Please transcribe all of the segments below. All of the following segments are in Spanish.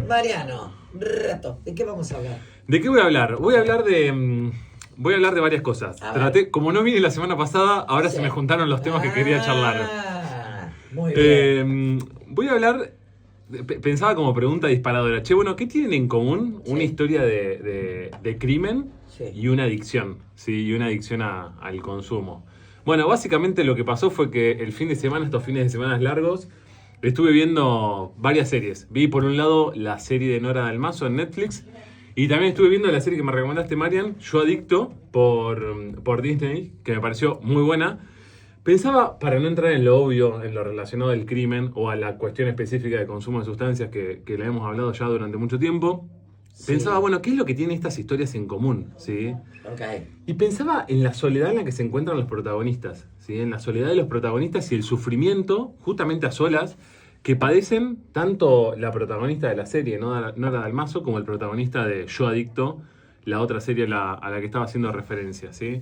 Mariano, rato, ¿de qué vamos a hablar? ¿De qué voy a hablar? Voy a hablar de varias cosas. A ver. Como no vine la semana pasada, ahora Sí. se me juntaron los temas que quería charlar. Muy bien. Voy a hablar, pensaba como pregunta disparadora, che, bueno, ¿qué tienen en común Sí. una historia de crimen Sí. y una adicción? ¿Sí? Y una adicción al consumo. Bueno, básicamente lo que pasó fue que el fin de semana, estos fines de semana largos, estuve viendo varias series. Vi por un lado la serie de Nora Dalmazo en Netflix y también estuve viendo la serie que me recomendaste, Marian, Yo Adicto, por Disney, que me pareció muy buena. Pensaba, para no entrar en lo obvio, en lo relacionado al crimen o a la cuestión específica de consumo de sustancias que le hemos hablado ya durante mucho tiempo, Sí. pensaba, bueno, ¿qué es lo que tienen estas historias en común? ¿Sí? Ok. Y pensaba en la soledad en la que se encuentran los protagonistas, ¿sí? En la soledad de los protagonistas y el sufrimiento, justamente a solas, que padecen tanto la protagonista de la serie, Nora Dalmazo, como el protagonista de Yo Adicto, la otra serie a la que estaba haciendo referencia, ¿sí?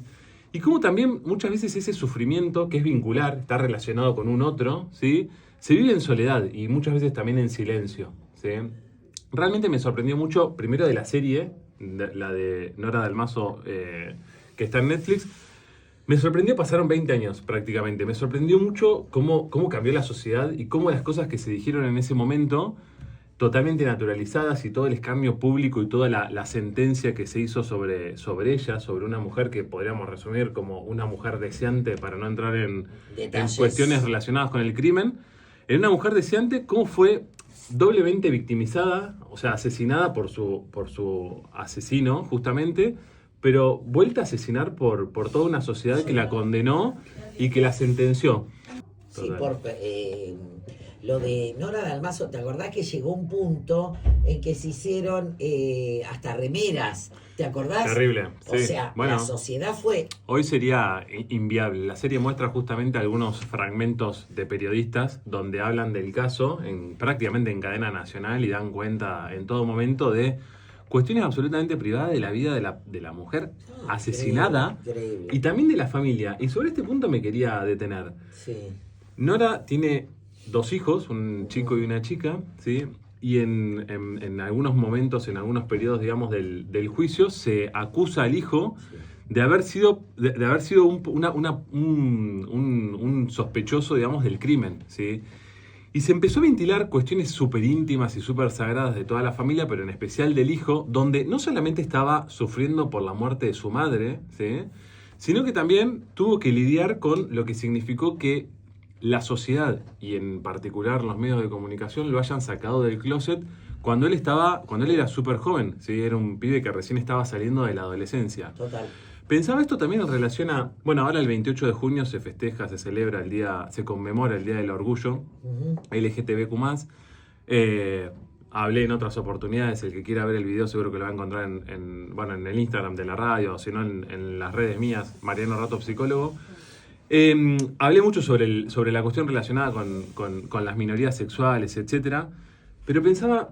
Y como también muchas veces ese sufrimiento, que es vincular, está relacionado con un otro, ¿sí? Se vive en soledad y muchas veces también en silencio, ¿sí? Realmente me sorprendió mucho, primero de la serie, la de Nora Dalmazo, que está en Netflix. Me sorprendió, pasaron 20 años prácticamente. Me sorprendió mucho cómo cambió la sociedad y cómo las cosas que se dijeron en ese momento, totalmente naturalizadas, y todo el escarnio público y toda la sentencia que se hizo sobre ella, sobre una mujer que podríamos resumir como una mujer deseante, para no entrar en Detalles. cuestiones relacionadas con el crimen. En una mujer deseante, cómo fue doblemente victimizada, o sea, asesinada por su asesino, justamente, pero vuelta a asesinar por toda una sociedad que la condenó y que la sentenció. Sí, Total. lo de Nora Dalmazo, ¿te acordás que llegó un punto en que se hicieron hasta remeras? ¿Te acordás? Terrible, O sí. sea, Bueno, la sociedad fue... hoy sería inviable. La serie muestra justamente algunos fragmentos de periodistas donde hablan del caso prácticamente en cadena nacional y dan cuenta en todo momento de cuestiones absolutamente privadas de la vida de la mujer asesinada Increíble. y también de la familia. Y sobre este punto me quería detener. Sí. Nora tiene dos hijos, un chico y una chica, ¿sí? Y en algunos momentos, en algunos periodos, digamos, del juicio, se acusa al hijo de haber sido, de haber sido un sospechoso, digamos, del crimen, ¿sí? Y se empezó a ventilar cuestiones súper íntimas y súper sagradas de toda la familia, pero en especial del hijo, donde no solamente estaba sufriendo por la muerte de su madre, ¿sí? Sino que también tuvo que lidiar con lo que significó que la sociedad, y en particular los medios de comunicación, lo hayan sacado del closet cuando él era súper joven, ¿sí? Era un pibe que recién estaba saliendo de la adolescencia. Total. Pensaba esto también en relación a, bueno, ahora el 28 de junio se festeja, se celebra se conmemora el Día del Orgullo, LGTBQ+. Hablé en otras oportunidades, el que quiera ver el video seguro que lo va a encontrar bueno, en el Instagram de la radio, o si no en las redes mías, Mariano Rato Psicólogo. Hablé mucho sobre la cuestión relacionada con las minorías sexuales, etcétera, pero pensaba,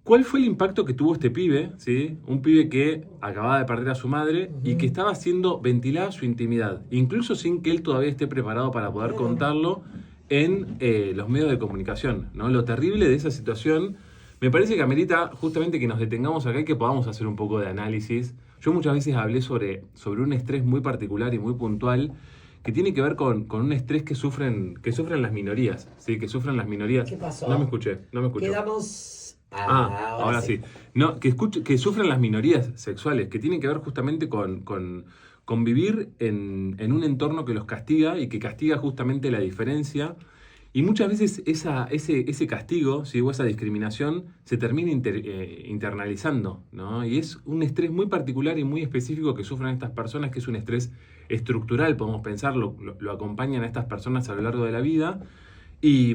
¿cuál fue el impacto que tuvo este pibe? ¿Sí? Un pibe que acababa de perder a su madre y que estaba haciendo ventilada su intimidad, incluso sin que él todavía esté preparado para poder contarlo en los medios de comunicación, ¿no? Lo terrible de esa situación me parece que amerita justamente que nos detengamos acá y que podamos hacer un poco de análisis. Yo muchas veces hablé sobre un estrés muy particular y muy puntual que tiene que ver con un estrés que sufren las minorías, ¿sí? Que sufren las minorías. ¿Qué pasó? No me escuché. Quedamos... Ahora sí. No, que sufren las minorías sexuales, que tienen que ver justamente con vivir en un entorno que los castiga y que castiga justamente la diferencia. Y muchas veces ese castigo, ¿sí? O esa discriminación se termina internalizando, ¿no? Y es un estrés muy particular y muy específico que sufren estas personas, que es un estrés estructural, podemos pensarlo, lo acompañan a estas personas a lo largo de la vida. Y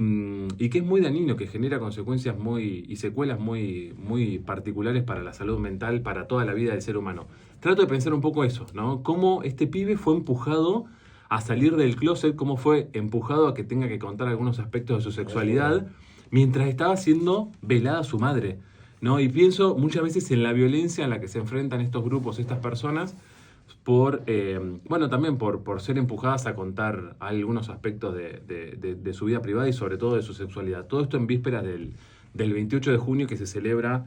que es muy dañino, que genera consecuencias y secuelas muy particulares para la salud mental, para toda la vida del ser humano. Trato de pensar un poco eso, ¿no? Cómo este pibe fue empujado a salir del closet, cómo fue empujado a que tenga que contar algunos aspectos de su sexualidad mientras estaba siendo velada su madre, ¿no? Y pienso muchas veces en la violencia en la que se enfrentan estos grupos, estas personas, también por ser empujadas a contar algunos aspectos de su vida privada y sobre todo de su sexualidad. Todo esto en vísperas del 28 de junio que se celebra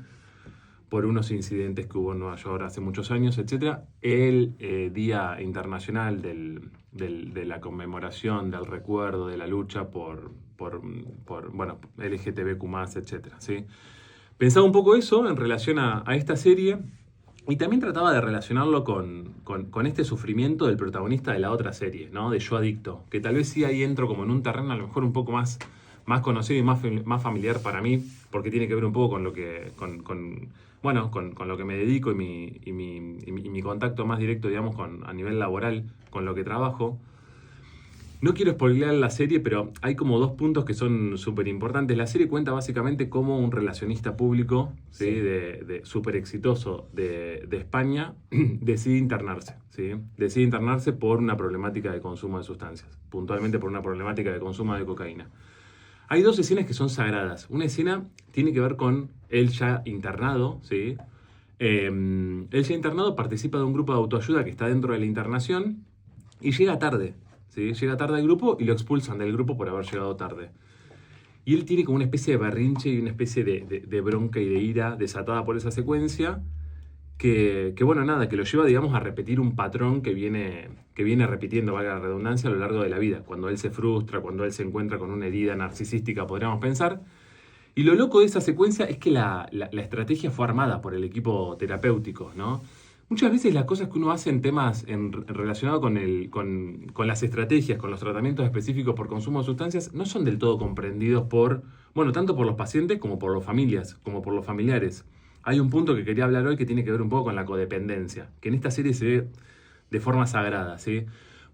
por unos incidentes que hubo en Nueva York hace muchos años, etc. El Día Internacional de la conmemoración, del recuerdo, de la lucha por bueno, LGTBQ+, etc. ¿sí? Pensaba un poco eso en relación a esta serie y también trataba de relacionarlo con este sufrimiento del protagonista de la otra serie, ¿no? De Yo Adicto, que tal vez sí ahí entro como en un terreno a lo mejor un poco más conocido y más familiar para mí, porque tiene que ver un poco con lo que con lo que me dedico y mi contacto más directo, digamos, a nivel laboral, con lo que trabajo. No quiero spoilear la serie, pero hay como 2 puntos que son súper importantes. La serie cuenta básicamente cómo un relacionista público, ¿sí? de súper exitoso de España decide internarse. ¿sí? Decide internarse por una problemática de consumo de sustancias, puntualmente por una problemática de consumo de cocaína. Hay 2 escenas que son sagradas. Una escena tiene que ver con él ya internado, ¿sí? Él ya internado participa de un grupo de autoayuda que está dentro de la internación y llega tarde, ¿sí? Llega tarde al grupo y lo expulsan del grupo por haber llegado tarde. Y él tiene como una especie de berrinche y una especie de bronca y de ira desatada por esa secuencia que bueno, nada, que lo lleva, digamos, a repetir un patrón que viene repitiendo, valga la redundancia, a lo largo de la vida. Cuando él se frustra, cuando él se encuentra con una herida narcisística, podríamos pensar. Y lo loco de esa secuencia es que la estrategia fue armada por el equipo terapéutico, ¿no? Muchas veces las cosas que uno hace en temas relacionados con las estrategias, con los tratamientos específicos por consumo de sustancias, no son del todo comprendidos tanto por los pacientes como por las familias, como por los familiares. Hay un punto que quería hablar hoy que tiene que ver un poco con la codependencia, que en esta serie se ve de forma sagrada, ¿sí?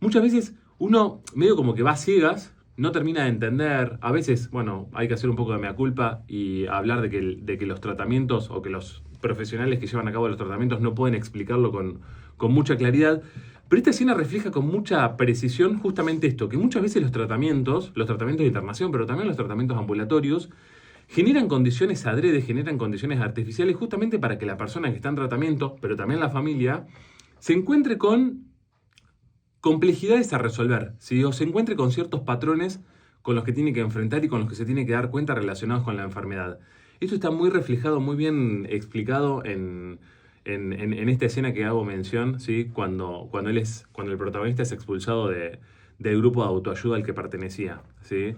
Muchas veces uno medio como que va a ciegas, no termina de entender, a veces, bueno, hay que hacer un poco de mea culpa y hablar de que los tratamientos o que los profesionales que llevan a cabo los tratamientos no pueden explicarlo con mucha claridad, pero esta escena refleja con mucha precisión justamente esto, que muchas veces los tratamientos de internación, pero también los tratamientos ambulatorios, generan condiciones adrede, generan condiciones artificiales justamente para que la persona que está en tratamiento, pero también la familia, se encuentre con complejidades a resolver, ¿sí? O se encuentre con ciertos patrones con los que tiene que enfrentar y con los que se tiene que dar cuenta relacionados con la enfermedad. Esto está muy reflejado, muy bien explicado en esta escena que hago mención, ¿sí? Cuando el protagonista es expulsado del grupo de autoayuda al que pertenecía, ¿sí?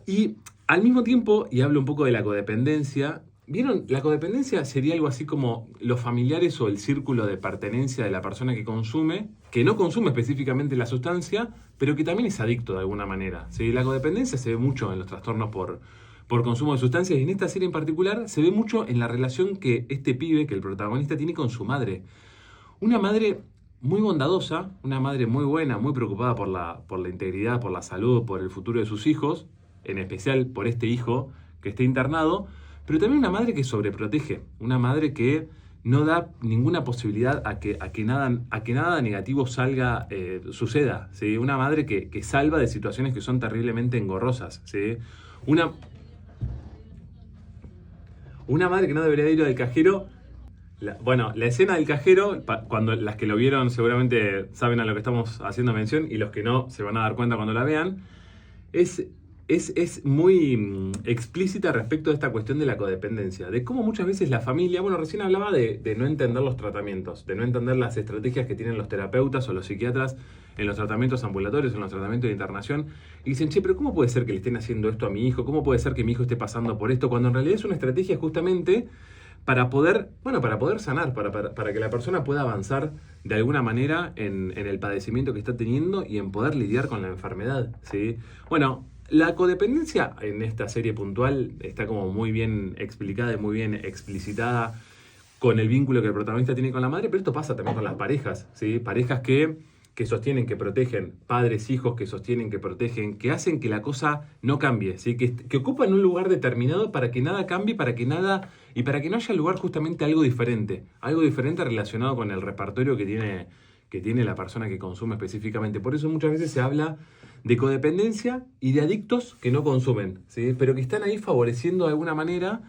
Y al mismo tiempo, y hablo un poco de la codependencia, ¿vieron? La codependencia sería algo así como los familiares o el círculo de pertenencia de la persona que consume, que no consume específicamente la sustancia, pero que también es adicto de alguna manera, ¿sí? La codependencia se ve mucho en los trastornos por consumo de sustancias y en esta serie en particular se ve mucho en la relación que este pibe, que el protagonista tiene con su madre. Una madre muy bondadosa, una madre muy buena, muy preocupada por la integridad, por la salud, por el futuro de sus hijos, en especial por este hijo que está internado, pero también una madre que sobreprotege, una madre que no da ninguna posibilidad a que nada negativo suceda, ¿sí? Una madre que salva de situaciones que son terriblemente engorrosas, ¿sí? Una madre que no debería ir al cajero. La escena del cajero, cuando las que lo vieron seguramente saben a lo que estamos haciendo mención y los que no se van a dar cuenta cuando la vean, es muy explícita respecto de esta cuestión de la codependencia, de cómo muchas veces la familia, bueno, recién hablaba de no entender los tratamientos, de no entender las estrategias que tienen los terapeutas o los psiquiatras en los tratamientos ambulatorios, en los tratamientos de internación, y dicen, che, pero ¿cómo puede ser que le estén haciendo esto a mi hijo? ¿Cómo puede ser que mi hijo esté pasando por esto? Cuando en realidad es una estrategia justamente para poder sanar, para que la persona pueda avanzar de alguna manera en el padecimiento que está teniendo y en poder lidiar con la enfermedad, ¿sí? Bueno, la codependencia en esta serie puntual está como muy bien explicada y muy bien explicitada con el vínculo que el protagonista tiene con la madre, pero esto pasa también con las parejas, ¿sí? Parejas que sostienen, que protegen, padres, hijos que sostienen, que protegen, que hacen que la cosa no cambie, ¿sí? Que ocupan un lugar determinado para que nada cambie, para que no haya lugar justamente algo diferente relacionado con el repertorio que tiene la persona que consume específicamente. Por eso muchas veces se habla de codependencia y de adictos que no consumen, ¿sí? Pero que están ahí favoreciendo de alguna manera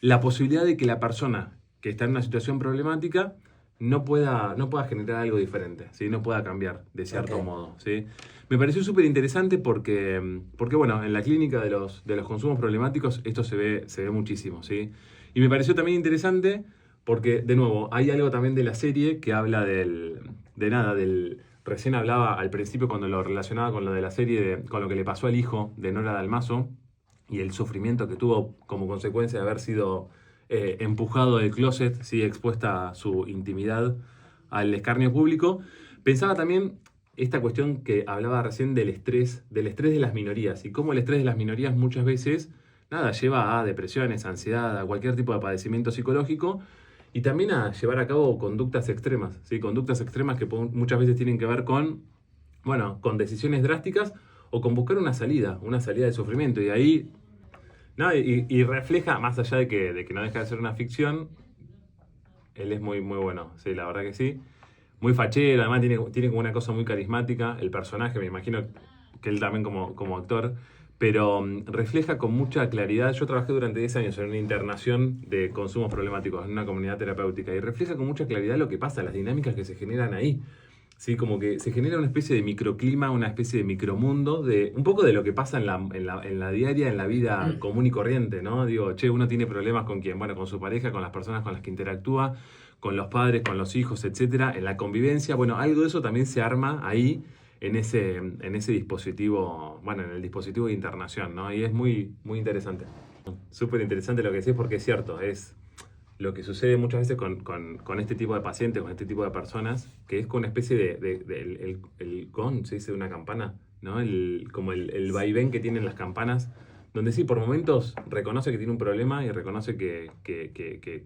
la posibilidad de que la persona que está en una situación problemática no pueda generar algo diferente, ¿sí? No pueda cambiar de cierto Ok. modo, ¿sí? Me pareció súper interesante porque, bueno, en la clínica de los consumos problemáticos esto se ve muchísimo, ¿sí? Y me pareció también interesante porque, de nuevo, hay algo también de la serie que habla recién hablaba al principio cuando lo relacionaba con lo de la serie, con lo que le pasó al hijo de Nora Dalmazo y el sufrimiento que tuvo como consecuencia de haber sido empujado del closet, ¿sí? Expuesta a su intimidad al escarnio público. Pensaba también esta cuestión que hablaba recién del estrés de las minorías y cómo el estrés de las minorías muchas veces, nada, lleva a depresiones, ansiedad, a cualquier tipo de padecimiento psicológico y también a llevar a cabo conductas extremas, ¿sí? Conductas extremas que muchas veces tienen que ver con, bueno, con decisiones drásticas o con buscar una salida del sufrimiento. Y ahí, no, y refleja, más allá de que no deja de ser una ficción, él es muy, muy bueno, sí, la verdad que sí. Muy fachero, además tiene como una cosa muy carismática. El personaje, me imagino que él también como actor, pero refleja con mucha claridad. Yo trabajé durante 10 años en una internación de consumos problemáticos en una comunidad terapéutica y refleja con mucha claridad lo que pasa, las dinámicas que se generan ahí. Sí, como que se genera una especie de microclima, una especie de micromundo, de un poco de lo que pasa en la diaria, en la vida común y corriente, ¿no? Digo, che, uno tiene problemas con quién, bueno, con su pareja, con las personas con las que interactúa, con los padres, con los hijos, etcétera, en la convivencia. Bueno, algo de eso también se arma ahí en ese dispositivo, bueno, en el dispositivo de internación, ¿no? Y es muy, muy interesante. Súper interesante lo que decís porque es cierto, es lo que sucede muchas veces con este tipo de pacientes, con este tipo de personas, que es con una especie el gong, se dice, de una campana, ¿no? Como el vaivén que tienen las campanas, donde sí, por momentos reconoce que tiene un problema y reconoce que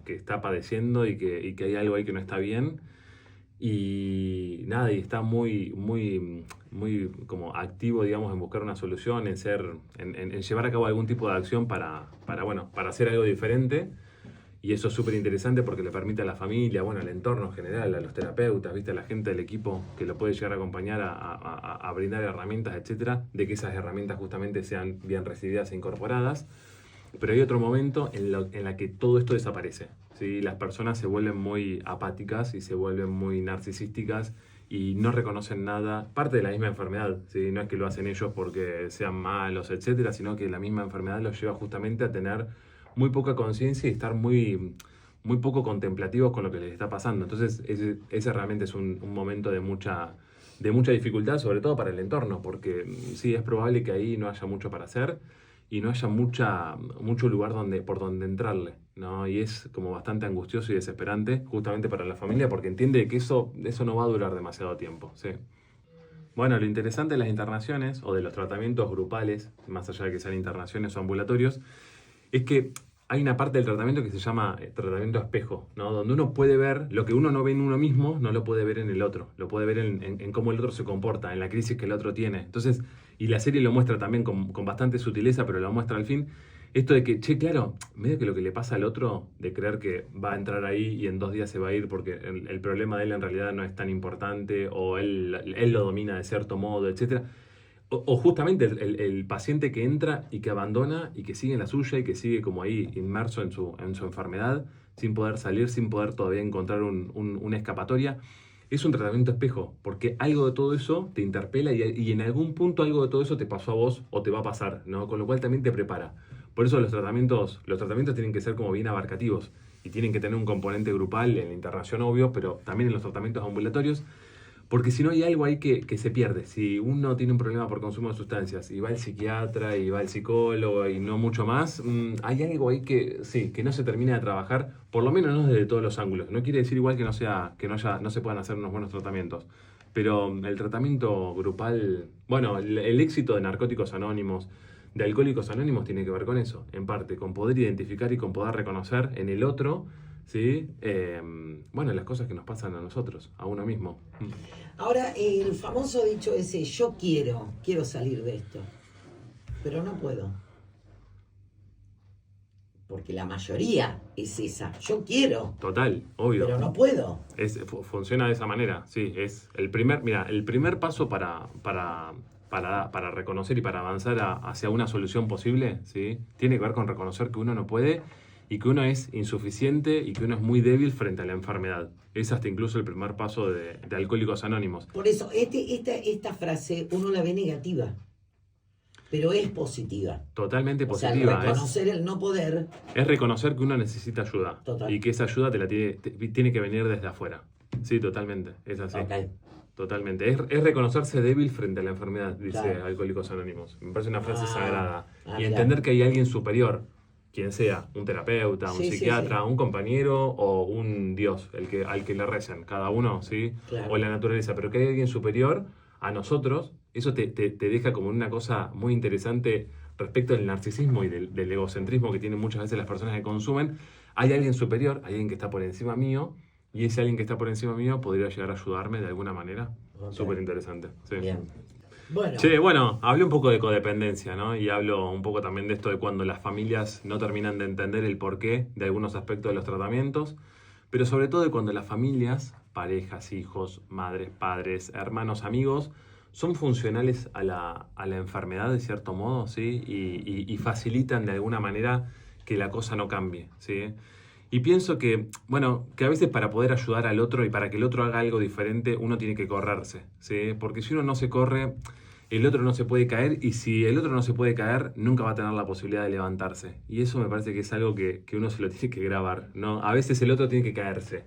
está padeciendo y que hay algo ahí que no está bien. Y nada, y está muy, muy, muy como activo, digamos, en buscar una solución, en llevar a cabo algún tipo de acción bueno, para hacer algo diferente. Y eso es súper interesante porque le permite a la familia, bueno, al entorno en general, a los terapeutas, ¿viste? A la gente del equipo que lo puede llegar a acompañar a brindar herramientas, etcétera, de que esas herramientas justamente sean bien recibidas e incorporadas. Pero hay otro momento en la que todo esto desaparece, ¿sí? Las personas se vuelven muy apáticas y se vuelven muy narcisísticas y no reconocen nada, parte de la misma enfermedad, ¿sí? No es que lo hacen ellos porque sean malos, etcétera, sino que la misma enfermedad los lleva justamente a tener muy poca conciencia y estar muy, muy poco contemplativos con lo que les está pasando. Entonces, ese realmente es un momento de mucha dificultad, sobre todo para el entorno, porque sí, es probable que ahí no haya mucho para hacer y no haya mucho lugar por donde entrarle, ¿no? Y es como bastante angustioso y desesperante, justamente para la familia, porque entiende que eso no va a durar demasiado tiempo, ¿sí? Bueno, lo interesante de las internaciones o de los tratamientos grupales, más allá de que sean internaciones o ambulatorios, es que hay una parte del tratamiento que se llama tratamiento espejo, ¿no? Donde uno puede ver lo que uno no ve en uno mismo, no lo puede ver en el otro, lo puede ver en cómo el otro se comporta, en la crisis que el otro tiene. Entonces, y la serie lo muestra también con bastante sutileza, pero lo muestra al fin, esto de que, che, claro, medio que lo que le pasa al otro, de creer que va a entrar ahí y en 2 días se va a ir porque el problema de él en realidad no es tan importante, o él lo domina de cierto modo, etcétera. O justamente el paciente que entra y que abandona y que sigue en la suya y que sigue como ahí inmerso en su enfermedad, sin poder salir, sin poder todavía encontrar una escapatoria, es un tratamiento espejo, porque algo de todo eso te interpela y en algún punto algo de todo eso te pasó a vos o te va a pasar, ¿no? Con lo cual también te prepara. Por eso los tratamientos tienen que ser como bien abarcativos y tienen que tener un componente grupal en la internación, obvio, pero también en los tratamientos ambulatorios. Porque si no hay algo ahí que se pierde. Si uno tiene un problema por consumo de sustancias y va al psiquiatra y va al psicólogo y no mucho más, hay algo ahí que sí, que no se termina de trabajar, por lo menos no desde todos los ángulos. No quiere decir igual que no se puedan hacer unos buenos tratamientos. Pero el tratamiento grupal, bueno, el éxito de Narcóticos Anónimos, de Alcohólicos Anónimos tiene que ver con eso, en parte, con poder identificar y con poder reconocer en el otro, ¿sí? Bueno, las cosas que nos pasan a nosotros, a uno mismo. Ahora, el famoso dicho ese, yo quiero salir de esto, pero no puedo. Porque la mayoría es esa, yo quiero, Total, obvio. pero no puedo. Funciona de esa manera, sí. Es el primer paso para reconocer y para avanzar hacia una solución posible, ¿sí? Tiene que ver con reconocer que uno no puede y que uno es insuficiente y que uno es muy débil frente a la enfermedad. Es hasta incluso el primer paso de Alcohólicos Anónimos. Por eso, esta frase uno la ve negativa, pero es positiva. Totalmente O sea, positiva. reconocer el no poder. Es reconocer que uno necesita ayuda. Total. Y que esa ayuda tiene que venir desde afuera. Sí, totalmente. Es así. Ok. Totalmente. Es reconocerse débil frente a la enfermedad, dice Claro. Alcohólicos Anónimos. Me parece una frase sagrada. Y mirá. entender que hay alguien superior, quien sea, un terapeuta, un Sí, psiquiatra, sí. un compañero o un Dios, al que le recen, cada uno, ¿sí? Claro. O la naturaleza, pero que hay alguien superior a nosotros, eso te deja como una cosa muy interesante respecto del narcisismo y del egocentrismo que tienen muchas veces las personas que consumen. Hay alguien superior, hay alguien que está por encima mío, y ese alguien que está por encima mío podría llegar a ayudarme de alguna manera. Ok. Súper interesante. Sí. Bien. Bueno, Che, bueno, hablé un poco de codependencia, ¿no? Y hablo un poco también de esto de cuando las familias no terminan de entender el porqué de algunos aspectos de los tratamientos, pero sobre todo de cuando las familias, parejas, hijos, madres, padres, hermanos, amigos, son funcionales a la enfermedad de cierto modo, ¿sí? Y facilitan de alguna manera que la cosa no cambie, ¿sí? Y pienso que, bueno, que a veces para poder ayudar al otro y para que el otro haga algo diferente, uno tiene que correrse, ¿sí? Porque si uno no se corre, el otro no se puede caer, y si el otro no se puede caer, nunca va a tener la posibilidad de levantarse. Y eso me parece que es algo que uno se lo tiene que grabar, ¿no? A veces el otro tiene que caerse